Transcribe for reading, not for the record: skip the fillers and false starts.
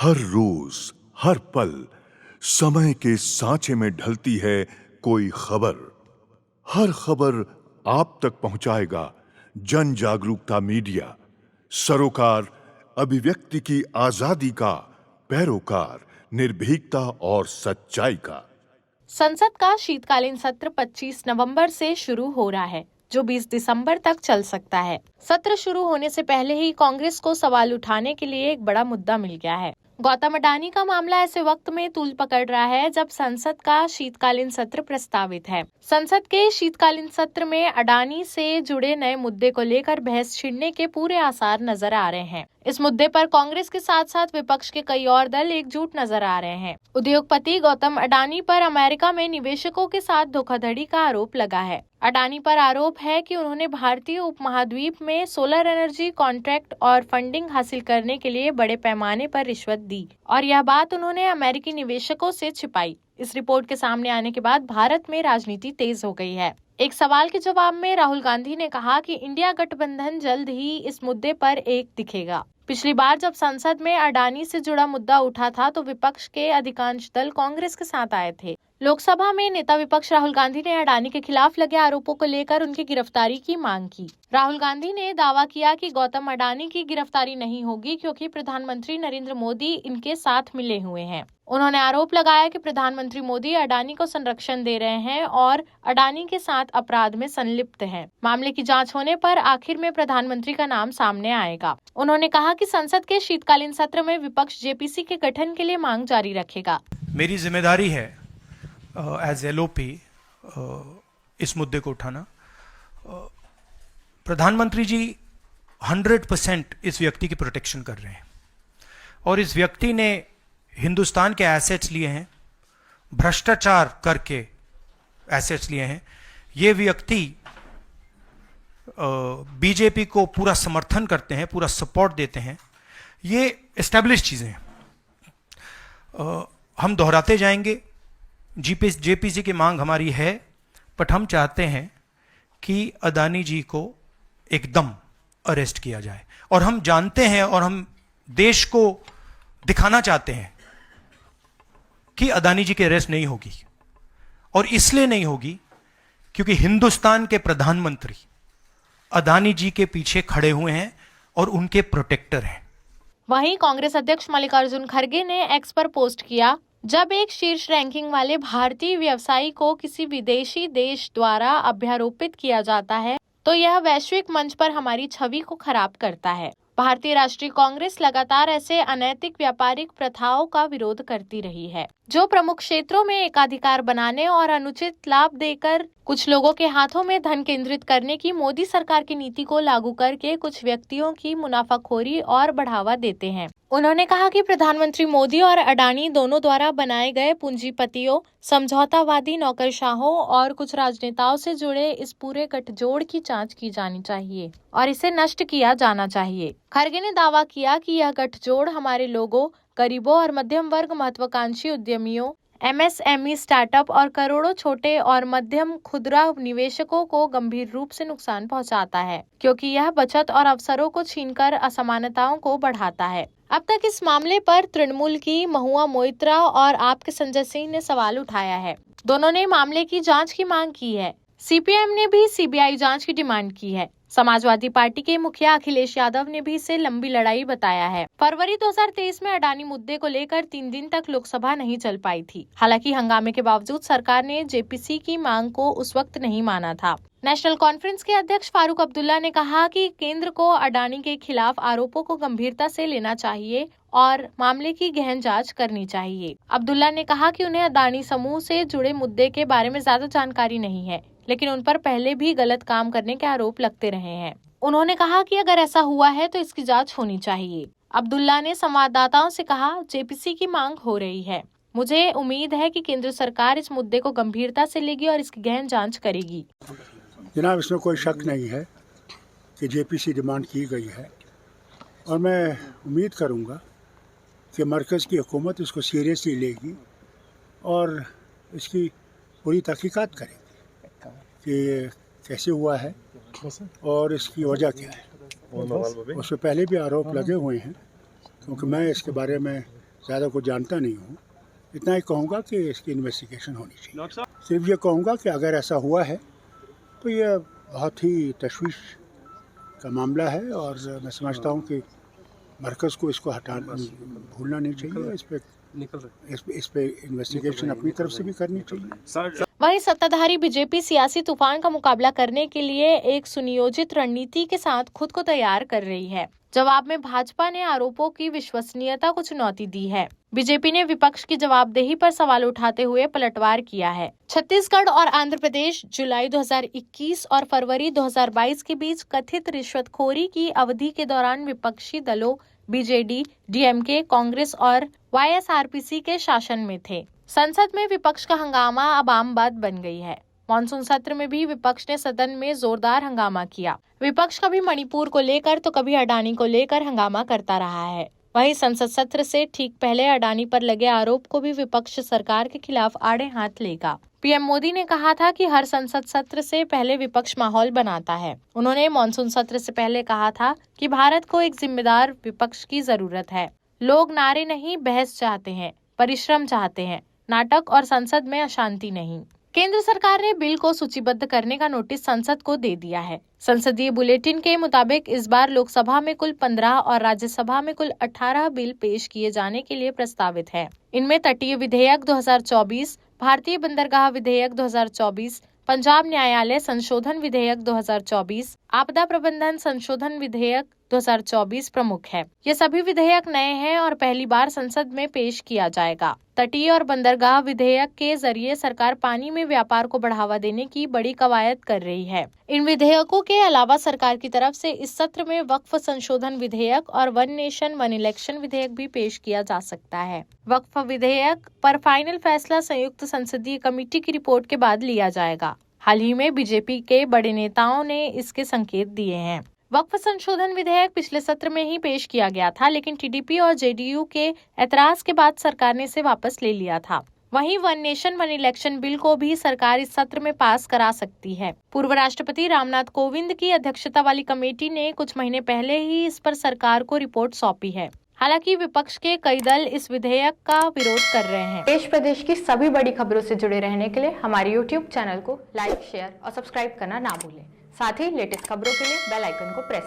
हर रोज, हर पल समय के सांचे में ढलती है कोई खबर। हर खबर आप तक पहुंचाएगा जन जागरूकता मीडिया, सरोकार अभिव्यक्ति की आजादी का, पैरोकार निर्भीकता और सच्चाई का। संसद का शीतकालीन सत्र 25 नवंबर से शुरू हो रहा है, जो 20 दिसंबर तक चल सकता है। सत्र शुरू होने से पहले ही कांग्रेस को सवाल उठाने के लिए एक बड़ा मुद्दा मिल गया है। गौतम अडानी का मामला ऐसे वक्त में तूल पकड़ रहा है जब संसद का शीतकालीन सत्र प्रस्तावित है। संसद के शीतकालीन सत्र में अडानी से जुड़े नए मुद्दे को लेकर बहस छिड़ने के पूरे आसार नजर आ रहे हैं। इस मुद्दे पर कांग्रेस के साथ साथ विपक्ष के कई और दल एकजुट नजर आ रहे हैं। उद्योगपति गौतम अडानी पर अमेरिका में निवेशकों के साथ धोखाधड़ी का आरोप लगा है। अडानी पर आरोप है कि उन्होंने भारतीय उपमहाद्वीप में सोलर एनर्जी कॉन्ट्रैक्ट और फंडिंग हासिल करने के लिए बड़े पैमाने पर रिश्वत दी और यह बात उन्होंने अमेरिकी निवेशकों से छिपाई। इस रिपोर्ट के सामने आने के बाद भारत में राजनीति तेज हो गई है। एक सवाल के जवाब में राहुल गांधी ने कहा कि इंडिया गठबंधन जल्द ही इस मुद्दे पर एक दिखेगा। पिछली बार जब संसद में अडानी से जुड़ा मुद्दा उठा था तो विपक्ष के अधिकांश दल कांग्रेस के साथ आए थे। लोकसभा में नेता विपक्ष राहुल गांधी ने अडानी के खिलाफ लगे आरोपों को लेकर उनकी गिरफ्तारी की मांग की। राहुल गांधी ने दावा किया कि गौतम अडानी की गिरफ्तारी नहीं होगी क्योंकि प्रधानमंत्री नरेंद्र मोदी इनके साथ मिले हुए हैं। उन्होंने आरोप लगाया कि प्रधानमंत्री मोदी अडानी को संरक्षण दे रहे हैं और अडानी के साथ अपराध में संलिप्त हैं। मामले की जांच होने पर आखिर में प्रधानमंत्री का नाम सामने आएगा। उन्होंने कहा कि संसद के शीतकालीन सत्र में विपक्ष जेपीसी के गठन के लिए मांग जारी रखेगा। मेरी जिम्मेदारी है एज एलओपी इस मुद्दे को उठाना। प्रधानमंत्री जी 100% इस व्यक्ति की प्रोटेक्शन कर रहे हैं और इस व्यक्ति ने हिंदुस्तान के एसेट्स लिए हैं, भ्रष्टाचार करके एसेट्स लिए हैं। ये व्यक्ति बीजेपी को पूरा समर्थन करते हैं, पूरा सपोर्ट देते हैं। ये एस्टैब्लिश चीज़ें हैं। हम दोहराते जाएंगे। जेपीसी की मांग हमारी है, बट हम चाहते हैं कि अडानी जी को एकदम अरेस्ट किया जाए और हम जानते हैं और हम देश को दिखाना चाहते हैं कि अडानी जी की अरेस्ट नहीं होगी और इसलिए नहीं होगी क्योंकि हिंदुस्तान के प्रधानमंत्री अडानी जी के पीछे खड़े हुए हैं और उनके प्रोटेक्टर हैं। वहीं कांग्रेस अध्यक्ष मल्लिकार्जुन खड़गे ने एक्स पर पोस्ट किया, जब एक शीर्ष रैंकिंग वाले भारतीय व्यवसायी को किसी विदेशी देश द्वारा अभ्यारोपित किया जाता है तो यह वैश्विक मंच पर हमारी छवि को खराब करता है। भारतीय राष्ट्रीय कांग्रेस लगातार ऐसे अनैतिक व्यापारिक प्रथाओं का विरोध करती रही है, जो प्रमुख क्षेत्रों में एकाधिकार बनाने और अनुचित लाभ देकर कुछ लोगों के हाथों में धन केंद्रित करने की मोदी सरकार की नीति को लागू करके कुछ व्यक्तियों की मुनाफाखोरी और बढ़ावा देते हैं। उन्होंने कहा कि प्रधानमंत्री मोदी और अडानी दोनों द्वारा बनाए गए पूंजीपतियों, समझौतावादी नौकरशाहों और कुछ राजनेताओं से जुड़े इस पूरे गठजोड़ की जांच की जानी चाहिए और इसे नष्ट किया जाना चाहिए। खड़गे ने दावा किया कि यह गठजोड़ हमारे लोगों, गरीबों और मध्यम वर्ग महत्वाकांक्षी उद्यमियों, एमएसएमई स्टार्टअप और करोड़ों छोटे और मध्यम खुदरा निवेशकों को गंभीर रूप से नुकसान पहुंचाता है, क्योंकि यह बचत और अवसरों को छीनकर असमानताओं को बढ़ाता है। अब तक इस मामले पर तृणमूल की महुआ मोइत्रा और आप के संजय सिंह ने सवाल उठाया है। दोनों ने मामले की जांच की मांग की है। सीपीएम ने भी सीबीआई जांच की डिमांड की है। समाजवादी पार्टी के मुखिया अखिलेश यादव ने भी इसे लंबी लड़ाई बताया है। फरवरी 2023 में अडानी मुद्दे को लेकर 3 दिन तक लोकसभा नहीं चल पाई थी। हालांकि हंगामे के बावजूद सरकार ने जेपीसी की मांग को उस वक्त नहीं माना था। नेशनल कॉन्फ्रेंस के अध्यक्ष फारूक अब्दुल्ला ने कहा कि केंद्र को अडानी के खिलाफ आरोपों को गंभीरता से लेना चाहिए और मामले की गहन जांच करनी चाहिए। अब्दुल्ला ने कहा कि उन्हें अडानी समूह से जुड़े मुद्दे के बारे में ज्यादा जानकारी नहीं है, लेकिन उन पर पहले भी गलत काम करने के आरोप लगते रहे हैं। उन्होंने कहा कि अगर ऐसा हुआ है तो इसकी जांच होनी चाहिए। अब्दुल्ला ने संवाददाताओं से कहा, जेपीसी की मांग हो रही है। मुझे उम्मीद है कि केंद्र सरकार इस मुद्दे को गंभीरता से लेगी और इसकी गहन जांच करेगी। जनाब, इसमें कोई शक नहीं है कि जेपीसी डिमांड की गई है और मैं उम्मीद करूंगा कि मरकज़ की हुकूमत इसको सीरियसली लेगी और इसकी पूरी तहकीकात करेगी कि कैसे हुआ है और इसकी वजह क्या है। उससे पहले भी आरोप लगे हुए हैं, क्योंकि मैं इसके बारे में ज़्यादा कुछ जानता नहीं हूँ। इतना ही कहूँगा कि इसकी इन्वेस्टिगेशन होनी चाहिए। सिर्फ ये कहूँगा कि अगर ऐसा हुआ है तो ये बहुत ही तशवीश का मामला है और मैं समझता हूँ कि मरकज़ को इसको भूलना नहीं चाहिए। इस पे इन्वेस्टिगेशन अपनी तरफ से भी करनी चाहिए। वहीं सत्ताधारी बीजेपी सियासी तूफान का मुकाबला करने के लिए एक सुनियोजित रणनीति के साथ खुद को तैयार कर रही है। जवाब में भाजपा ने आरोपों की विश्वसनीयता को चुनौती दी है। बीजेपी ने विपक्ष की जवाबदेही पर सवाल उठाते हुए पलटवार किया है। छत्तीसगढ़ और आंध्र प्रदेश जुलाई 2021 और फरवरी 2022 के बीच कथित रिश्वतखोरी की अवधि के दौरान विपक्षी दलों बीजेडी, डीएमके, कांग्रेस और वाईएसआरसीपी के शासन में थे। संसद में विपक्ष का हंगामा अब आम बात बन गई है। मॉनसून सत्र में भी विपक्ष ने सदन में जोरदार हंगामा किया। विपक्ष कभी मणिपुर को लेकर तो कभी अडानी को लेकर हंगामा करता रहा है। वहीं संसद सत्र से ठीक पहले अडानी पर लगे आरोप को भी विपक्ष सरकार के खिलाफ आड़े हाथ लेगा। पीएम मोदी ने कहा था कि हर संसद सत्र से पहले विपक्ष माहौल बनाता है। उन्होंने मॉनसून सत्र से पहले कहा था कि भारत को एक जिम्मेदार विपक्ष की जरूरत है। लोग नारे नहीं, बहस चाहते हैं, परिश्रम चाहते हैं, नाटक और संसद में अशांति नहीं। केंद्र सरकार ने बिल को सूचीबद्ध करने का नोटिस संसद को दे दिया है। संसदीय बुलेटिन के मुताबिक इस बार लोकसभा में कुल 15 और राज्यसभा में कुल 18 बिल पेश किए जाने के लिए प्रस्तावित है। इनमें तटीय विधेयक 2024, भारतीय बंदरगाह विधेयक 2024, पंजाब न्यायालय संशोधन विधेयक 2024, आपदा प्रबंधन संशोधन विधेयक 2024 प्रमुख है। ये सभी विधेयक नए हैं और पहली बार संसद में पेश किया जाएगा। तटीय और बंदरगाह विधेयक के जरिए सरकार पानी में व्यापार को बढ़ावा देने की बड़ी कवायद कर रही है। इन विधेयकों के अलावा सरकार की तरफ से इस सत्र में वक्फ संशोधन विधेयक और वन नेशन वन इलेक्शन विधेयक भी पेश किया जा सकता है। वक्फ विधेयक पर फाइनल फैसला संयुक्त संसदीय कमेटी की रिपोर्ट के बाद लिया जाएगा। हाल ही में बीजेपी के बड़े नेताओं ने इसके संकेत दिए हैं। वक्फ संशोधन विधेयक पिछले सत्र में ही पेश किया गया था, लेकिन टीडीपी और जेडीयू के ऐतराज के बाद सरकार ने इसे वापस ले लिया था। वहीं one nation one election bill को भी सरकार इस सत्र में पास करा सकती है। पूर्व राष्ट्रपति रामनाथ कोविंद की अध्यक्षता वाली कमेटी ने कुछ महीने पहले ही इस पर सरकार को रिपोर्ट सौंपी है। हालांकि विपक्ष के कई दल इस विधेयक का विरोध कर रहे हैं। देश प्रदेश की सभी बड़ी खबरों से जुड़े रहने के लिए हमारे YouTube चैनल को लाइक, शेयर और सब्सक्राइब करना ना भूलें। साथ ही लेटेस्ट खबरों के लिए बेल आइकन को प्रेस